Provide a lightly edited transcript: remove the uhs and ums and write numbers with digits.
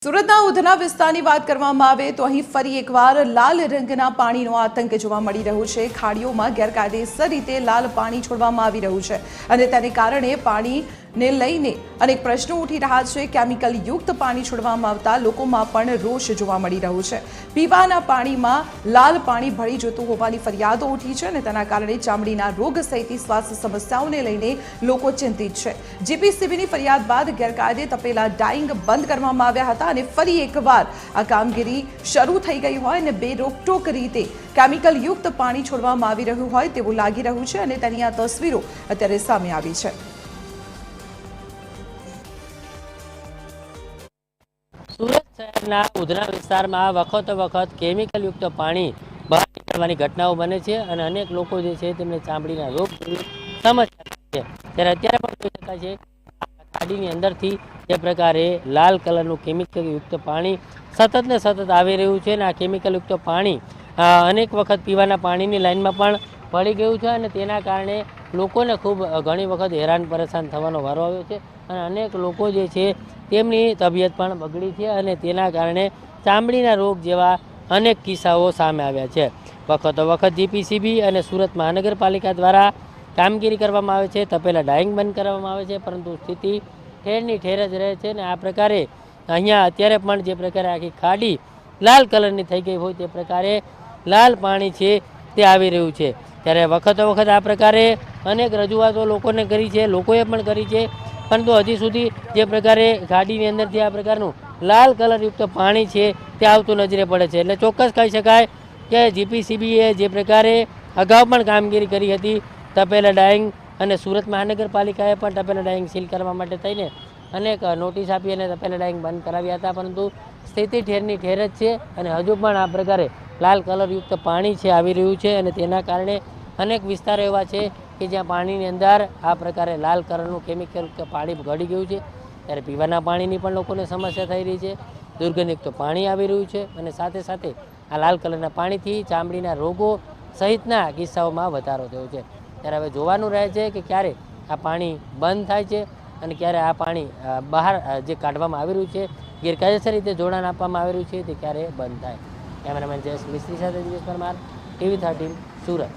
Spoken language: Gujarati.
સુરતના ઉધના વિસ્તારની વાત કરવામાં આવે તો અહીં ફરી એકવાર લાલ રંગના પાણીનો આતંક જોવા મળી રહ્યો છે। ખાડીઓમાં ગેરકાયદેસર રીતે લાલ પાણી છોડવામાં આવી રહ્યું છે અને તેને કારણે પાણીને લઈને અનેક પ્રશ્નો ઉઠી રહ્યા છે। કેમિકલ યુક્ત પાણી છોડવામાં આવતા લોકોમાં પણ રોષ જોવા મળી રહ્યો છે। પીવાના પાણીમાં લાલ પાણી ભળી જતું હોવાની ફરિયાદો ઉઠી છે અને તેના કારણે ચામડીના રોગ સહિતની સ્વાસ્થ્ય સમસ્યાઓને લઈને લોકો ચિંતિત છે। જીપીસીબીની ફરિયાદ બાદ ગેરકાયદે તપેલા ડાઇંગ બંધ કરવામાં આવ્યા હતા અને ફરી એકવાર આ કામગીરી શરૂ થઈ ગઈ હોય અને બેરોકટોક રીતે કેમિકલ યુક્ત પાણી છોડવામાં આવી રહ્યું હોય તેવું લાગી રહ્યું છે અને તેની આ તસવીરો અત્યારે સામે આવી છે। સુરત શહેરના ઉધના વિસ્તારમાં વખત કેમિકલ યુક્ત પાણી બહાર નીકળવાની ઘટનાઓ બને છે અને અનેક લોકો જે છે તેમને ચામડીના રોગ સમસ્યા છે। ત્યારે અત્યારે પણ જોઈ શકાય છે ખાડીની અંદરથી જે પ્રકારે લાલ કલરનું કેમિકલ યુક્ત પાણી સતત ને સતત આવી રહ્યું છે અને આ કેમિકલ યુક્ત પાણી અનેક વખત પીવાના પાણીની લાઈનમાં પણ પડી ગયું છે અને તેના કારણે લોકોને ખૂબ ઘણી વખત હેરાન પરેશાન થવાનો વારો આવ્યો છે અને અનેક લોકો જે છે તેમની તબિયત પણ બગડી છે અને તેના કારણે ચામડીના રોગ જેવા અનેક કિસ્સાઓ સામે આવ્યા છે। વખત જીપીસીબી અને સુરત મહાનગરપાલિકા દ્વારા કામગીરી કરવામાં આવે છે, તપેલા ડાઇંગ બંધ કરવામાં આવે છે, પરંતુ સ્થિતિ ઠેરની ઠેર જ રહે છે ને આ પ્રકારે અહીંયા અત્યારે પણ જે પ્રકારે આખી ખાડી લાલ કલરની થઈ ગઈ હોય તે પ્રકારે લાલ પાણી છે તે આવી રહ્યું છે। ત્યારે વખત આ પ્રકારે અનેક રજૂઆતો લોકોને કરી છે, લોકોએ પણ કરી છે, પરંતુ હજી સુધી જે પ્રકારે ખાડીની અંદરથી આ પ્રકારનું લાલ કલરયુક્ત પાણી છે તે આવતું નજરે પડે છે। એટલે ચોક્કસ કહી શકાય કે જીપીસીબીએ જે પ્રકારે અગાઉ પણ કામગીરી કરી હતી તપેલા ડાઇંગ અને સુરત મહાનગરપાલિકાએ પણ તપેલા ડાઇંગ સીલ કરવા માટે થઈને અનેક નોટિસ આપી અને તપેલા ડાઇંગ બંધ કરાવ્યા હતા, પરંતુ સ્થિતિ ઠેરની ઠેર જ છે અને હજુ પણ આ પ્રકારે લાલ કલરયુક્ત પાણી છે આવી રહ્યું છે અને તેના કારણે અનેક વિસ્તારો એવા છે કે જ્યાં પાણીની અંદર આ પ્રકારે લાલ કલરનું કેમિકલ પાણી ગળી ગયું છે। ત્યારે પીવાના પાણીની પણ લોકોને સમસ્યા થઈ રહી છે, દુર્ગંધયુક્ત પાણી આવી રહ્યું છે અને સાથે સાથે આ લાલ કલરના પાણીથી ચામડીના રોગો સહિતના કિસ્સાઓમાં વધારો થયો છે। ત્યારે હવે જોવાનું રહે છે કે ક્યારે આ પાણી બંધ થાય છે અને ક્યારે આ પાણી બહાર જે કાઢવામાં આવી રહ્યું છે, ગેરકાયદેસર રીતે જોડાણ આપવામાં આવી રહ્યું છે તે ક્યારે બંધ થાય। કેમેરામેન જયેશ મિસ્ત્રી સાથે દિનેશ પરમાર, TV13 સુરત।